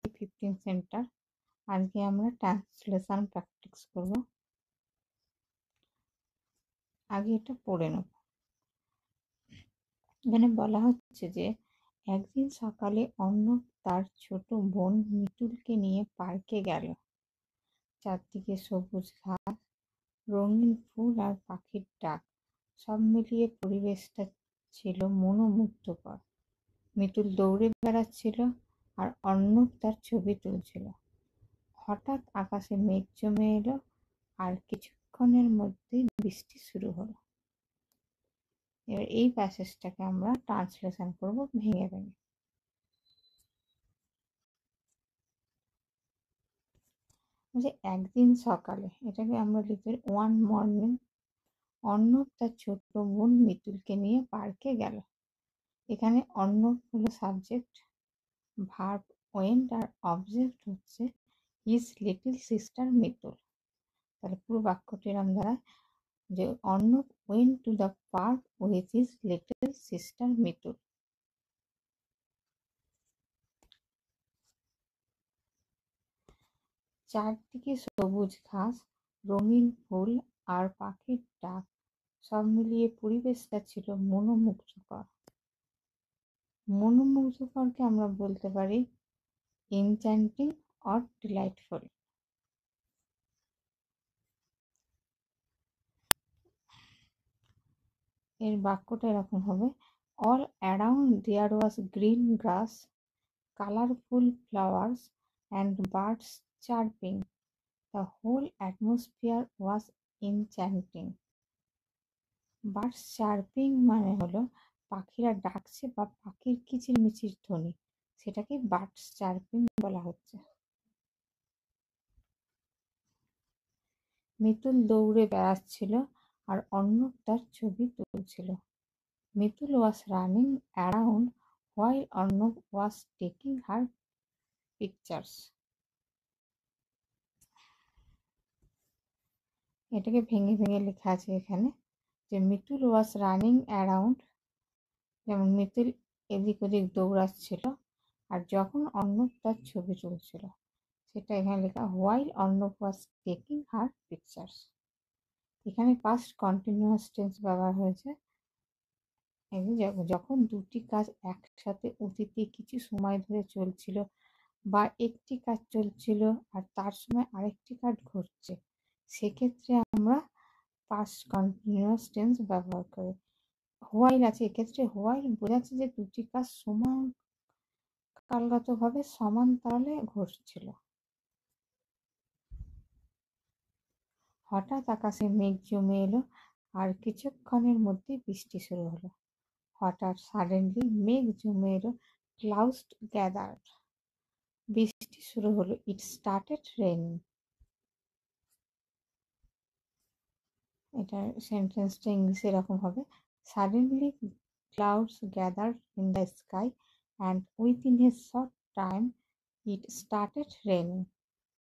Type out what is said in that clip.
15 centre. আজকে আমরা translation practice করব। আগে এটা পড়ে নেব। এখানে বলা হচ্ছে যে একদিন সকালে অর্ণব তার ছোট বোন মিতুলকে নিয়ে পার্কে গেল। চারদিকে সবুজ ঘাস, রঙিন ফুল আর পাখির ডাক, সব মিলিয়ে পরিবেশটা ছিল মনোমুগ্ধকর। মিতুল দৌড়ে বেড়াচ্ছিল আর অর্ণব তার ছবি তুলছিল। হঠাৎ আকাশে মেঘ জমে এলো আর কিছুক্ষণের মধ্যেই বৃষ্টি শুরু হলো। এবার এই প্যাসেজটাকে আমরা ট্রান্সলেশন করব ভেঙে ভেঙে। যে একদিন সকালে, এটাকে আমরা লিখতে ওয়ান মর্নিং, অর্ণব তার ছোট বোন মিতুলকে নিয়ে পার্কে গেল। এখানে অর্ণব হলো সাবজেক্ট, ভার্ব ওয়েন্ট আর অবজেক্ট হচ্ছে হিজ লিটল সিস্টার মিতুল। তাহলে পুরো বাক্যটি এরকম দাঁড়ায় যে Arnab went to the park with his little sister Mitul. চারদিকে সবুজ ঘাস, রঙিন ফুল আর পাখির ডাক, সব মিলিয়ে পরিবেশটা ছিল মনোমুগ্ধকর। মনোমুগ্ধকরকে আমরা বলতে পারি enchanting or delightful। এর বাক্যটা এরকম হবে, all around there was green grass, colorful flowers and birds chirping. The whole atmosphere was enchanting. Birds chirping মানে হলো পাখিরা ডাকছে বা পাখির কিচিরমিচির ধ্বনি, সেটাকে বার্ডস চার্পিং বলা হচ্ছে। মিতুল দৌড়ে বেড়াচ্ছিল আর অর্ণব তার ছবি তুলছিল। Mitul was running around while Arnab was taking her pictures. এটাকে ভেঙে ভেঙে লেখা আছে এখানে যে মিতুল was running around, যেমন মিতুল এদিক ওদিক দৌড়াচ্ছিল আর যখন অর্ণব তার ছবি তুলছিল, সেটা এখানে লেখা while Arnab was taking her pictures। এখানে পাস্ট কন্টিনিউয়াস টেন্স ব্যবহার হয়েছে। যখন দুটি কাজ একসাথে অতীতে কিছু সময় ধরে চলছিল বা একটি কাজ চলছিল আর তার সময় আরেকটি কাজ ঘটছে, সেক্ষেত্রে আমরা পাস্ট কন্টিনিউয়াস টেন্স ব্যবহার করি। হোয়াইল আছে, এক্ষেত্রে হোয়াইল বোঝাচ্ছে যে দুটি কাজ কালগতভাবে সমান্তরালে ঘটছিল। হঠাৎ আকাশে মেঘ জমে এলো আর কিছুক্ষণের মধ্যে বৃষ্টি শুরু হলো। হঠাৎ সাডেনলি মেঘ জমে এলো, ক্লাউডস গ্যাদার্ড, বৃষ্টি শুরু হলো, ইট স্টার্টেড রেইনিং। এটার সেন্টেন্সটা ইংলিশে এরকম হবে, suddenly clouds gathered in the sky and within a short time it started raining.